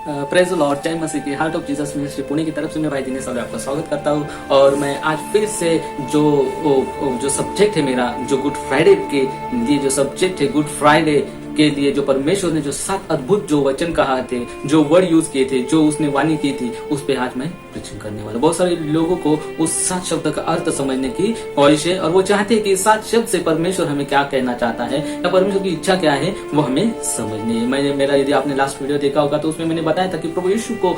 Praise Lord, जय मसीह की heart of Jesus ministry Pune की तरफ से मैं भाई दिनेश आपका स्वागत करता हूँ। और मैं आज फिर से जो सब्जेक्ट है मेरा, जो गुड फ्राइडे के लिए जो सब्जेक्ट है, गुड फ्राइडे के लिए जो परमेश्वर ने जो 7 अद्भुत जो वचन कहा थे, जो वर्ड यूज किए थे, जो उसने वाणी की थी, उस पे आज मैं प्रीचिंग करने वाला। बहुत सारे लोगों को उस 7 शब्द का अर्थ समझने की ख्वाहिश है और वो चाहते हैं कि 7 शब्द से परमेश्वर हमें क्या कहना चाहता है या परमेश्वर की इच्छा क्या है वो हमें समझनी है। मैंने मेरा यदि आपने लास्ट वीडियो देखा होगा तो उसमें मैंने बताया था कि प्रभु यीशु को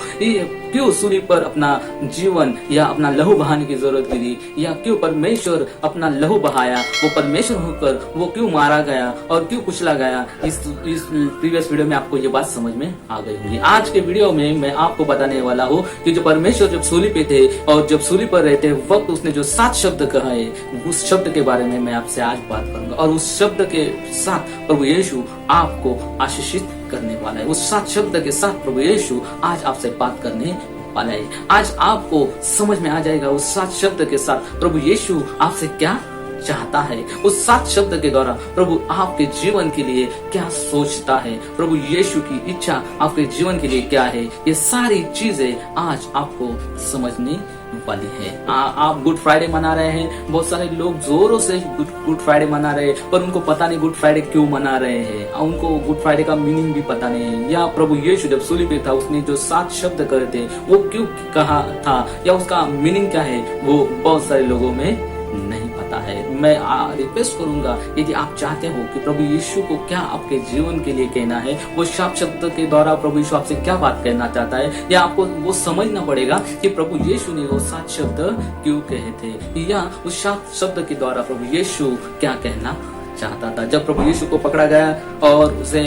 क्यों सूली पर अपना जीवन या अपना लहू बहाने की जरूरत पड़ी, या क्यों परमेश्वर अपना लहू बहाया, वो परमेश्वर होकर वो क्यों मारा गया और क्यों कुचला गया। इस प्रीवियस वीडियो में आपको ये बात समझ में आ गई होगी। आज के वीडियो में मैं आपको बताने वाला हूँ कि जो परमेश्वर जब सूली पे थे और जब सूली पर रहते वक्त उसने जो 7 शब्द कहा है, उस शब्द के बारे में मैं आपसे आज बात करूंगा और उस शब्द के साथ प्रभु यीशु आपको आशीषित करने वाला है। उस 7 शब्द के साथ प्रभु यीशु आज आपसे बात करने वाला है। आज आपको समझ में आ जाएगा उस 7 शब्द के साथ प्रभु यीशु आपसे क्या चाहता है। उस 7 शब्द के द्वारा प्रभु आपके जीवन के लिए क्या सोचता है, प्रभु यीशु की इच्छा आपके जीवन के लिए क्या है, ये सारी चीजें आज आपको समझने वाली है। आप गुड फ्राइडे मना रहे हैं, बहुत सारे लोग जोरों से गुड फ्राइडे मना रहे हैं, पर उनको पता नहीं गुड फ्राइडे क्यों मना रहे हैं, उनको गुड फ्राइडे का मीनिंग भी पता नहीं है। या प्रभु यीशु जब सूली पे था उसने जो 7 शब्द कहे थे वो क्यों कहा था या उसका मीनिंग क्या है, वो बहुत सारे लोगों में नहीं पता है। मैं रिक्वेस्ट करूंगा, यदि आप चाहते हो कि प्रभु यीशु को क्या आपके जीवन के लिए कहना है, वो 7 शब्द के द्वारा प्रभु यीशु आपसे क्या बात कहना चाहता है, या आपको वो समझना पड़ेगा कि प्रभु यीशु ने वो 7 शब्द क्यों कहे थे, या उस 7 शब्द के द्वारा प्रभु यीशु क्या कहना चाहता था। जब प्रभु यीशु को पकड़ा गया और उसे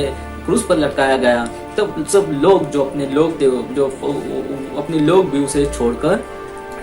क्रूस पर लटकाया गया, तब सब लोग जो अपने लोग थे, जो अपने लोग भी उसे छोड़कर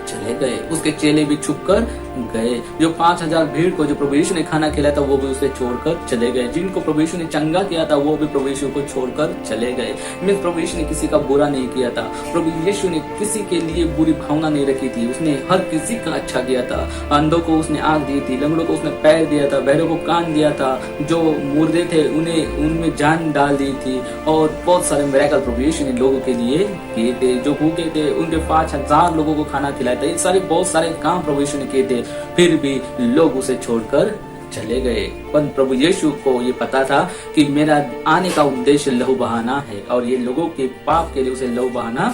चले गए। उसके चेले भी छुप कर गए। जो 5000 भीड़ को जो प्रभु यीशु ने खाना खिलाया था वो भी उसे छोड़कर चले गए। जिनको प्रभु यीशु ने चंगा किया था वो भी प्रभु यीशु को छोड़कर चले गए। मीन्स प्रभु यीशु ने किसी का बुरा नहीं किया था, प्रभु यीशु ने किसी के लिए बुरी भावना नहीं रखी थी, उसने हर किसी का अच्छा किया था। अंधों को उसने आंख दी थी, लंगड़ों को उसने पैर दिया था, बहरों को कान दिया था, जो मुर्दे थे उन्हें उनमें जान डाल दी थी, और बहुत सारे मिरेकल प्रभु यीशु ने लोगों के लिए किए थे। जो भूखे थे उनके 5000 लोगों को खाना खिलाया था। ये सारे बहुत सारे काम प्रभु यीशु ने किए थे, फिर भी लोग उसे छोड़कर चले गए। पर प्रभु यीशु को ये पता था कि मेरा आने का उद्देश्य लहू बहाना है और ये लोगों के पाप के लिए उसे लहू बहाना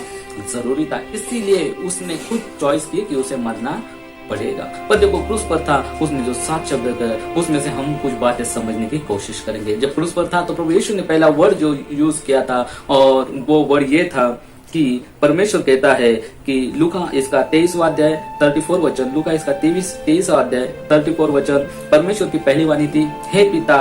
जरूरी था। इसीलिए उसने खुद चॉइस की कि उसे मरना पड़ेगा। पर जब वो क्रूस पर था उसने जो 7 शब्द कहे उसमें से हम कुछ बातें समझने की कोशिश करेंगे। जब क्रूस पर था तो प्रभु यीशु ने पहला वर्ड जो यूज किया था और वो वर्ड ये था कि परमेश्वर कहता है कि लूका इसका 23वां अध्याय 34 वचन, लूका इसका 23वां अध्याय 34 वचन, परमेश्वर की पहली वाणी थी, हे पिता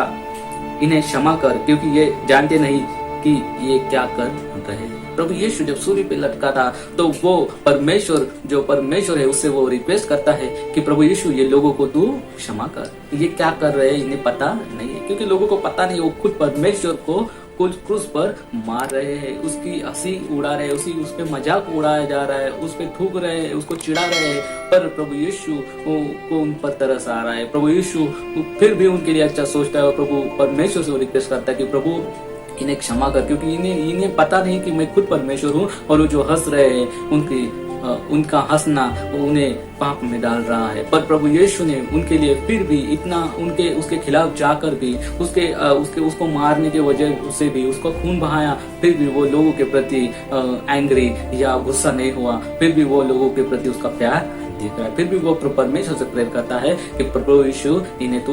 इन्हें क्षमा कर क्योंकि ये जानते नहीं कि ये क्या कर रहे हैं। प्रभु यीशु जब सूली पे लटका था तो वो परमेश्वर जो परमेश्वर है उससे वो रिक्वेस्ट करता है कि प्रभु यीशु ये लोगों को तू क्षमा कर, ये क्या कर रहे हैं इन्हें पता नहीं है। क्योंकि लोगों को पता नहीं, वो खुद परमेश्वर को क्रूस पर मार रहे हैं, उसकी हंसी उड़ा रहे हैं, उस पे मजाक उड़ाया जा रहा है, उस पे थूक रहे हैं, उसको चिढ़ा रहे हैं, पर प्रभु यीशु को उन पर तरस आ रहा है। प्रभु यीशु फिर भी उनके लिए अच्छा सोचता है और प्रभु परमेश्वर से रिक्वेस्ट करता है कि प्रभु इन्हें क्षमा कर, क्योंकि इन्हें पता नहीं कि मैं खुद परमेश्वर हूँ, और वो जो हंस रहे हैं उनका हंसना उन्हें पाप में डाल रहा है। पर प्रभु यीशु ने उनके लिए फिर भी इतना उसके खिलाफ जाकर भी उसको मारने के वजह से भी उसको खून बहाया, फिर भी वो लोगों के प्रति एंग्री या गुस्सा नहीं हुआ, फिर भी वो लोगों के प्रति उसका प्यार दिख रहा है। फिर भी वो परमेश्वर से प्रेयर करता है कि प्रभु यीशु इन्हें तू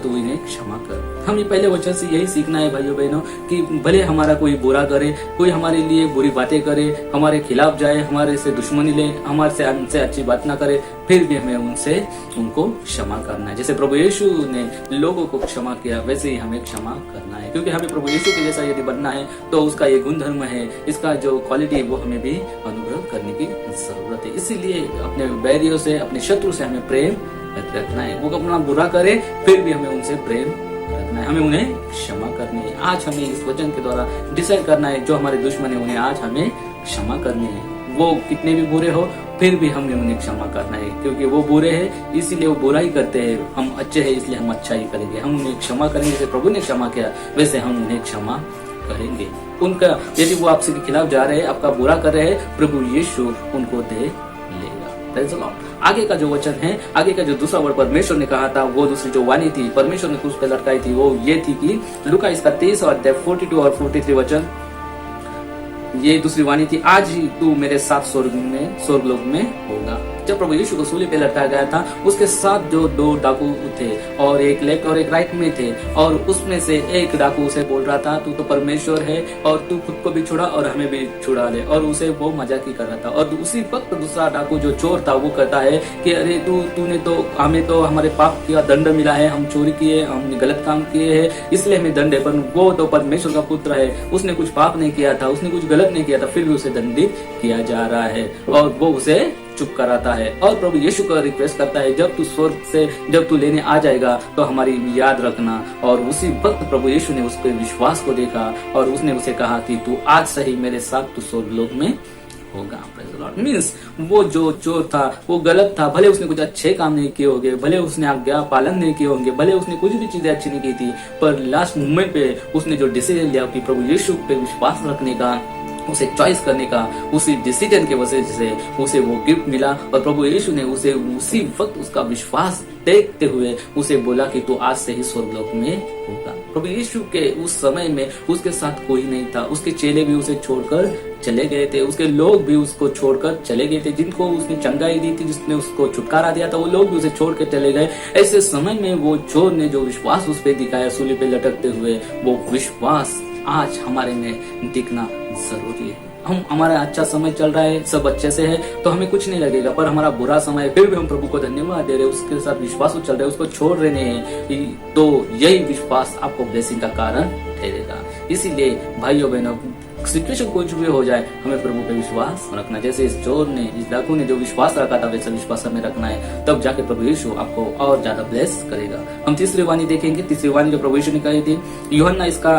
इन्हें क्षमा कर। हमें पहले वचन से यही सीखना है भाइयों बहनों कि भले हमारा कोई बुरा करे, कोई हमारे लिए बुरी बातें करे, हमारे खिलाफ जाए, हमारे से दुश्मनी ले, हमसे अच्छी बात ना करे, फिर भी हमें उनको क्षमा करना है। जैसे प्रभु यीशु ने लोगों को क्षमा किया वैसे ही हमें क्षमा करना है, क्योंकि हमें प्रभु यीशु के जैसा यदि बनना है तो उसका ये गुणधर्म है, इसका जो क्वालिटी है वो हमें भी अनुग्रह करने की जरूरत है। इसीलिए अपने बैरियों से, अपने शत्रु से हमें प्रेम रखना है। वो अपना बुरा करे फिर भी हमें उनसे प्रेम रखना है, हमें उन्हें क्षमा करनी है। आज हमें इस वचन के द्वारा डिसाइड करना है जो हमारे दुश्मन है उन्हें आज हमें क्षमा करनी है। वो कितने भी बुरे हो फिर भी हमें उन्हें क्षमा करना है, क्योंकि वो बुरे हैं इसीलिए वो बुरा ही करते हैं, हम अच्छे हैं इसलिए हम अच्छा ही करेंगे। हम उन्हें क्षमा करेंगे, जैसे प्रभु ने क्षमा किया वैसे हम उन्हें क्षमा करेंगे। उनका यदि वो आपसे के खिलाफ जा रहे हैं, आपका बुरा कर रहे हैं, प्रभु यीशु उनको दे लेगा। Praise the Lord। आगे का जो वचन है, आगे का जो दूसरा वर्ड परमेश्वर ने कहा था, वो दूसरी जो वाणी थी परमेश्वर ने कुछ पे लटकाई थी, वो ये थी कि लूका इसका 23 अध्याय 42 और 43 वचन, ये दूसरी वाणी थी, आज ही तू मेरे साथ स्वर्ग लोक में होगा। जब प्रभु यीशु को सूली पे लटकाया गया था, उसके साथ जो दो डाकू थे और एक लेफ्ट और एक राइट में थे, और उसमें से एक डाकू उसे बोल रहा था तू तो परमेश्वर है और तू खुद को भी छुड़ा और हमें भी छुड़ा ले, और उसे वो मजाक ही कर रहा था। और उसी वक्त दूसरा डाकू जो चोर था वो कहता है कि अरे तूने तो हमें तो हमारे पाप का दंड मिला है, हम चोरी किए, हमने गलत काम किए हैं, इसलिए हमें दंड है। पर वो तो परमेश्वर का पुत्र है, उसने कुछ पाप नहीं किया था, उसने कुछ गलत नहीं किया था, फिर भी उसे दंडित किया जा रहा है, और वो उसे चुप कराता है। और प्रभु यीशु का रिक्वेस्ट करता है, जब तू स्वर्ग से जब तू लेने आ जाएगा तो हमारी याद रखना। और उसी वक्त प्रभु यीशु ने उसके विश्वास को देखा और उसने उसे कहा कि तू आज से ही मेरे साथ तू स्वर्ग लोक में होगा। मीन्स वो जो चोर था वो गलत था, भले उसने कुछ अच्छे काम नहीं किए होंगे, भले उसने आज्ञा पालन नहीं किए होंगे, भले उसने कुछ भी चीजें अच्छी नहीं की थी, पर लास्ट मोमेंट पे उसने जो डिसीजन लिया कि प्रभु यीशु पे विश्वास रखने का, उसे चॉइस करने का, उसी डिसीजन के वजह से उसे वो गिफ्ट मिला। और प्रभु यीशु ने उसे उसी वक्त उसका विश्वास देखते हुए उसे बोला कि तू आज से ही स्वर्गलोक में होगा। प्रभु यीशु के उस समय में उसके साथ कोई नहीं था, उसके चेले भी उसे छोड़कर चले गए थे, उसके लोग भी उसको छोड़कर चले गए थे, जिनको उसने चंगाई दी थी, जिसने उसको छुटकारा दिया था, वो लोग भी उसे छोड़ के चले गए। ऐसे समय में वो चोर ने जो विश्वास उस पर दिखाया सूली पे लटकते हुए, वो विश्वास आज हमारे में दिखना जरूरी है। हमारा अच्छा समय चल रहा है, सब अच्छे से है तो हमें कुछ नहीं लगेगा, पर हमारा बुरा समय है, फिर भी हम प्रभु को धन्यवाद दे रहे हैं, उसके साथ विश्वास चल रहा है, उसको छोड़ रहे हैं, तो यही विश्वास आपको ब्लेसिंग का कारण ठहरेगा। इसीलिए भाइयों बहनों, सिचुएशन कुछ भी हो जाए, हमें प्रभु पे विश्वास रखना। जैसे इस चोर ने, इस डाकू ने जो विश्वास रखा था, वैसा विश्वास हमें रखना है, तब जाके प्रभु यीशु आपको और ज्यादा ब्लेस करेगा। हम तीसरी वाणी देखेंगे। तीसरी वाणी जो प्रभु यीशु ने कही थी, यूहन्ना इसका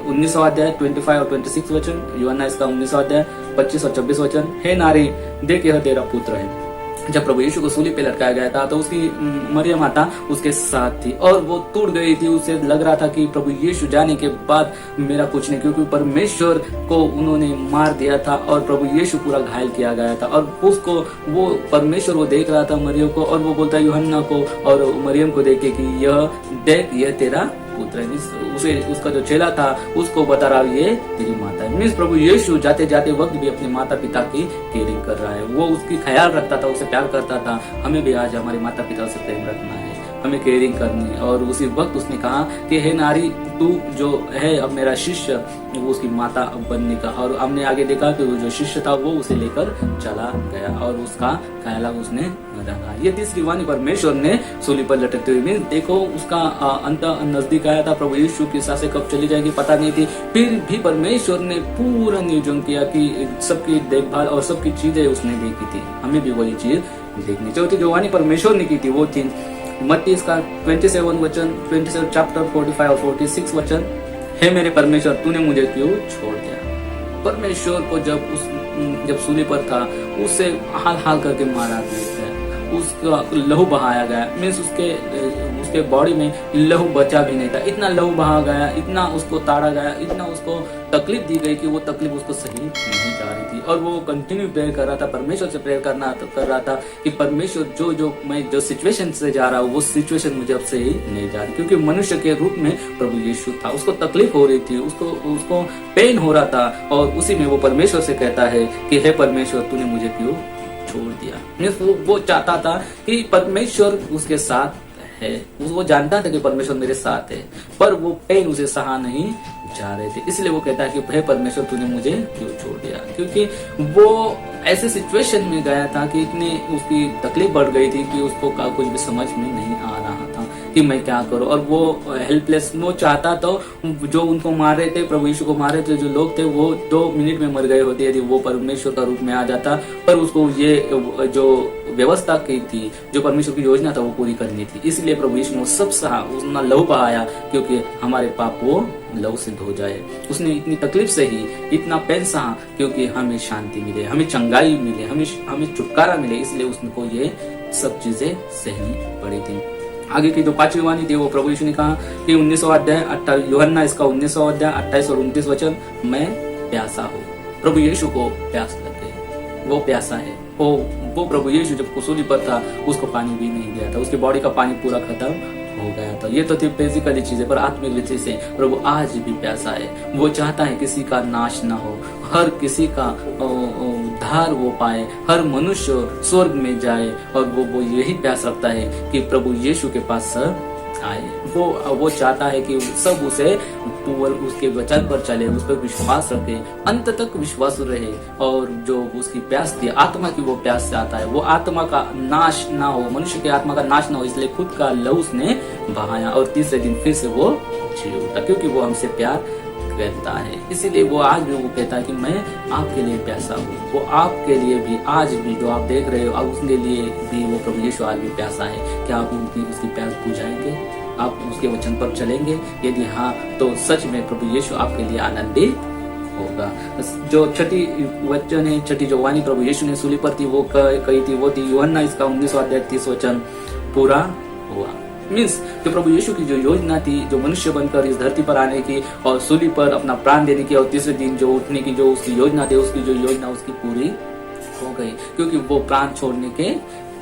19वां अध्याय 25 और 26 वचन, यूहन्ना इसका 19वां अध्याय 25 और 26 वचन, हे नारी देख यह तेरा पुत्र है। जब प्रभु यीशु को सूली पे लटकाया गया था तो उसकी मरियम माता उसके साथ थी और वो टूट गई थी। उसे लग रहा था कि प्रभु यीशु जाने के बाद मेरा कुछ नहीं, क्योंकि परमेश्वर को उन्होंने मार दिया था और प्रभु यीशु पूरा घायल किया गया था। और उसको वो परमेश्वर वो देख रहा था मरियम को, और वो बोलता है यूहन्ना को और मरियम को देख के कि यह देख यह तेरा पुत्र है। उसे उसका जो चेला था उसको बता रहा ये तेरी माता है। मीन्स प्रभु यीशु जाते जाते वक्त भी अपने माता पिता की केयरिंग कर रहा है, वो उसकी ख्याल रखता था, उसे प्यार करता था। हमें भी आज हमारे माता पिता से प्रेम रखना है, हमें केयरिंग करनी है। और उसी वक्त उसने कहा कि हे नारी तू जो है अब मेरा शिष्य, वो उसकी माता बनने का। और हमने आगे देखा कि वो जो शिष्य था वो उसे लेकर चला गया और उसका ख्याल उसने रखा। ये तीसरी वाणी परमेश्वर ने सूली पर लटकते हुए, मीन्स देखो उसका अंत नजदीक आया था। प्रभु यीशु की सांसें कब चली जाएगी पता नहीं थी, फिर भी परमेश्वर ने पूरा नियोजन किया कि सबकी देखभाल और सबकी चीजें उसने देखी थी। हमें भी वही चीज देखनी। चौथी जो वाणी परमेश्वर ने की थी वो थी मत्ती इसका 27 वचन, 27 चैप्टर 45 और 46 वचन, हे मेरे परमेश्वर तूने मुझे क्यों छोड़ दिया। परमेश्वर को जब सूली पर था उसे हाल करके मारा गया, उसका लहू बहाया गया। मीन्स उसके बॉडी में लहू बचा भी नहीं था, इतना लहू बहा गया, इतना उसको ताड़ा गया, इतना उसको तकलीफ दी गई कि वो तकलीफ उसको सही नहीं जा रही थी। और वो कंटिन्यू प्रेयर कर रहा था, परमेश्वर से प्रेयर कर रहा था कि परमेश्वर मैं जो सिचुएशन से जा रहा हूँ वो सिचुएशन मुझे अब से ही नहीं जा रही, क्योंकि मनुष्य के रूप में प्रभु यीशु था, उसको तकलीफ हो रही थी, उसको पेन हो रहा था। और उसी में वो परमेश्वर से कहता है कि हे परमेश्वर तूने मुझे क्यों छोड़ दिया। वो चाहता था कि परमेश्वर उसके साथ है, वो जानता था कि परमेश्वर मेरे साथ है, पर वो पेन उसे सहा नहीं जा रहे थे। इसलिए वो कहता है कि हे परमेश्वर तूने मुझे क्यों छोड़ दिया, क्योंकि वो ऐसे सिचुएशन में गया था कि इतनी उसकी तकलीफ बढ़ गई थी कि उसको कुछ भी समझ में नहीं आ रहा था कि मैं क्या करूं। और वो हेल्पलेस, वो चाहता तो जो उनको मार रहे थे, प्रभु यीशु को मार रहे थे जो लोग थे, वो 2 मिनट में मर गए होते यदि वो परमेश्वर का रूप में आ जाता। पर उसको ये जो व्यवस्था की थी, जो परमेश्वर की योजना था वो पूरी करनी थी। इसलिए प्रभु यीशु ने सब सहा, उसने लहू बहाया क्योंकि हमारे पाप वो लहू सिद्ध हो जाए। उसने इतनी तकलीफ सही, इतना पेन सहा क्योंकि हमें शांति मिले, हमें चंगाई मिले, हमें छुटकारा मिले। इसलिए उसको ये सब चीजें सहनी पड़ी थी। आगे की जो 5वीं वाणी थी वो प्रभु यीशु ने कहा कि 19वां अध्याय यूहन्ना इसका 19वां अध्याय 28 और 29 वचन, मैं प्यासा हूँ। प्रभु यीशु को प्यास लग गई, वो प्यासा है। वो प्रभु यीशु जब कुसूली पर था उसको पानी भी नहीं दिया था, उसकी बॉडी का पानी पूरा खत्म हो गया था। ये तो थी फिजिकली चीजें, पर आत्मिक रीति से प्रभु आज भी प्यासा है। वो चाहता है किसी का नाश ना हो, हर किसी का उद्धार वो पाए, हर मनुष्य स्वर्ग में जाए। और वो यही प्यास रखता है कि प्रभु यीशु के पास सब आए। वो चाहता है कि सब उसे उसके वचन पर चले, उस पर विश्वास रखे, अंत तक विश्वास रहे। और जो उसकी प्यास थी आत्मा की, वो प्यास से आता है। वो आत्मा का नाश ना हो, मनुष्य की आत्मा का नाश ना हो, इसलिए खुद का लहू उसने बहाया और तीसरे दिन फिर से वो जी उठा, क्योंकि वो हमसे प्यार करता है। इसीलिए वो आज भी वो कहता है कि मैं आपके लिए प्यासा हूँ। वो आपके लिए भी आज भी जो आप देख रहे हो, उसके लिए भी वो प्रभु यीशु आज भी प्यासा है। क्या आप उसकी प्यास बुझाएंगे? आप उसके वचन पर चलेंगे? यदि हाँ, तो सच में प्रभु यीशु आपके लिए आनंदित होगा। जो छठी वचन है, छठी जो वाणी प्रभु यीशु ने सूली पर थी वो कही थी, वो थी यूहन्ना इसका 19वां अध्याय 30 वचन, पूरा हुआ। मीन्स जो प्रभु यीशु की जो योजना थी, जो मनुष्य बनकर इस धरती पर आने की और सूली पर अपना प्राण देने की और तीसरे दिन जो उठने की जो उसकी योजना थी, उसकी जो योजना उसकी पूरी हो गई, क्योंकि वो प्राण छोड़ने के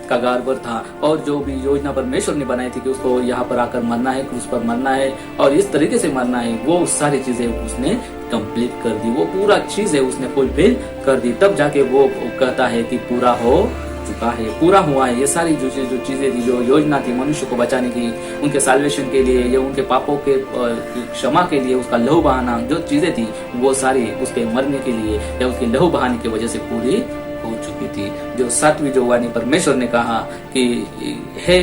कगार पर था। और जो भी योजना परमेश्वर ने बनाई थी कि उसको यहाँ पर आकर मरना है, क्रूस पर मरना है और इस तरीके से मरना है, वो सारी चीजें उसने कंप्लीट कर दी। वो पूरा चीजें उसने फुलफिल कर दी। तब जाके वो कहता है कि पूरा हो चुका है, पूरा हुआ है। ये सारी जो चीजें थी, जो योजना थी मनुष्य को बचाने की, उनके साल्वेशन के लिए या उनके पापों के क्षमा के लिए उसका लहू बहाना, जो चीजें थी वो सारी उसके मरने के लिए या उसके लहू बहाने की वजह से पूरी हो चुकी थी। जो 7वीं जो वाणी परमेश्वर ने कहा कि हे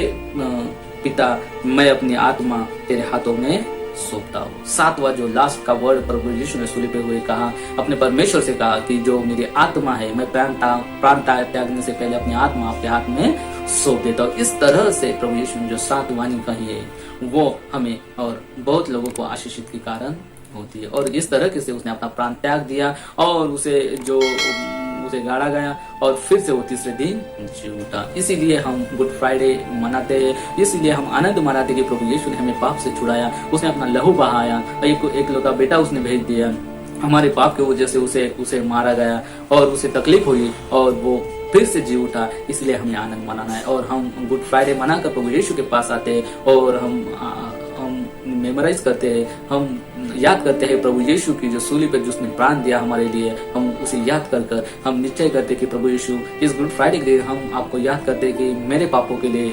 पिता, मैं अपनी आत्मा तेरे हाथों में सौंपता हूँ। 7वां जो लास्ट का वर्ड प्रभु यीशु ने सूली पे हुए कहा, अपने परमेश्वर से कहा कि जो मेरी आत्मा है, मैं प्राण त्यागने से पहले अपनी आत्मा आपके हाथ में सौंप देता हूँ। इस तरह से प्रभु यीशु ने जो 7 वाणी कही है वो हमें और बहुत लोगों को आशीषित के कारण होती है। और इस तरह से उसने अपना प्राण त्याग दिया और उसे गाड़ा गया और फिर से वो तीसरे दिन जी उठा। इसीलिए हम गुड फ्राइडे मनाते हैं, इसीलिए हम आनंद मनाते कि प्रभु यीशु ने हमें पाप से छुड़ाया, उसने अपना लहू बहाया, एक लौता बेटा उसने भेज दिया। हमारे पाप के वजह से उसे मारा गया और उसे तकलीफ हुई और वो फिर से जी उठा। इसलिए हमें आनंद मनाना है और हम गुड फ्राइडे मनाकर प्रभु यीशु के पास आते हैं और हम मेमोराइज करते हैं, हम याद करते हैं प्रभु यीशु की जो सूली पर जिसने प्राण दिया हमारे लिए। हम उसे याद कर हम निश्चय करते कि प्रभु यीशु, इस गुड फ्राइडे के हम आपको याद करते हैं कि मेरे पापों के लिए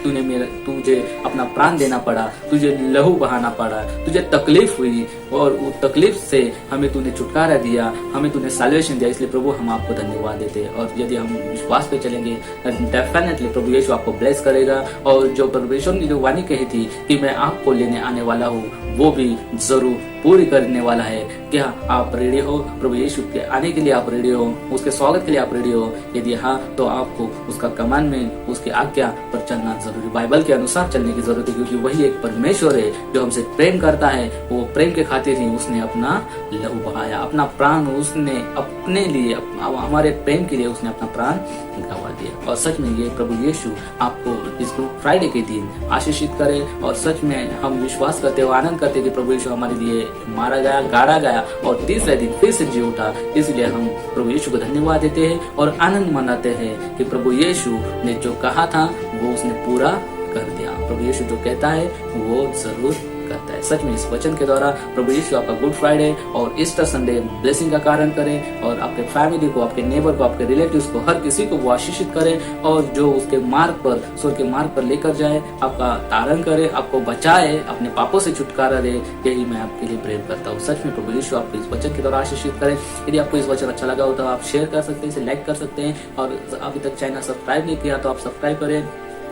तुझे अपना प्राण देना पड़ा, तुझे लहू बहाना पड़ा, तुझे तकलीफ हुई और वो तकलीफ से हमें तूने छुटकारा दिया, हमें तूने सॉल्वेशन दिया। इसलिए प्रभु हम आपको धन्यवाद देते हैं। और यदि हम विश्वास पे चलेंगे डेफिनेटली प्रभु यीशु आपको ब्लेस करेगा। और जो परमेश्वर ने जो वाणी कही थी कि मैं आपको लेने आने वाला हूँ, वो भी जरूर पूरी करने वाला है। क्या आप रेडी हो? प्रभु यीशु के आने के लिए आप रेडी हो? उसके स्वागत के लिए आप रेडी हो? यदि हाँ, तो आपको उसका कमांडमेंट, उसकी आज्ञा पर चलना जरूरी, बाइबल के अनुसार चलने की जरूरत है, क्योंकि वही एक परमेश्वर है जो हमसे प्रेम करता है। वो प्रेम के खातिर ही उसने अपना लहू बहाया, अपना प्राण उसने अपने लिए, हमारे प्रेम के लिए उसने अपना प्राण गंवा दिया। और सच में ये प्रभु यीशु आपको इस गुड फ्राइडे के दिन आशीषित करे। और सच में हम विश्वास करते हो, आनंद करते कि प्रभु यीशु हमारे लिए मारा गया, गाड़ा गया और तीसरे दिन फिर से जी उठा। इसलिए हम प्रभु यीशु को धन्यवाद देते हैं और आनंद मनाते हैं कि प्रभु यीशु ने जो कहा था वो उसने पूरा कर दिया। प्रभु यीशु जो कहता है वो जरूर करता है। सच में इस वचन के द्वारा प्रभु यीशु आपका गुड फ्राइडे और ईस्टर संडे ब्लेसिंग का कारण करें और आपके फैमिली को, आपके नेबर को, आपके रिलेटिव्स को, हर किसी को वो आशीषित करें और जो उसके मार्ग पर, स्वर्ग के मार्ग पर लेकर जाए, आपका तारण करे, आपको बचाए, अपने पापों से छुटकारा दे। यही मैं आपके लिए प्रेयर करता हूँ। सच में प्रभु यीशु आपको इस वचन के द्वारा आशीषित करे। यदि आपको इस वचन अच्छा लगा हो तो आप शेयर कर सकते हैं, इसे लाइक कर सकते हैं और अभी तक चैनल सब्सक्राइब नहीं किया तो आप सब्सक्राइब करें,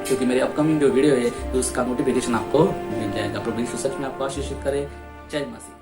क्योंकि मेरे अपकमिंग जो वीडियो है उसका नोटिफिकेशन आपको मिल जाएगा। प्रभु यीशु सच में आपको आशीषित करे। जय मसीह।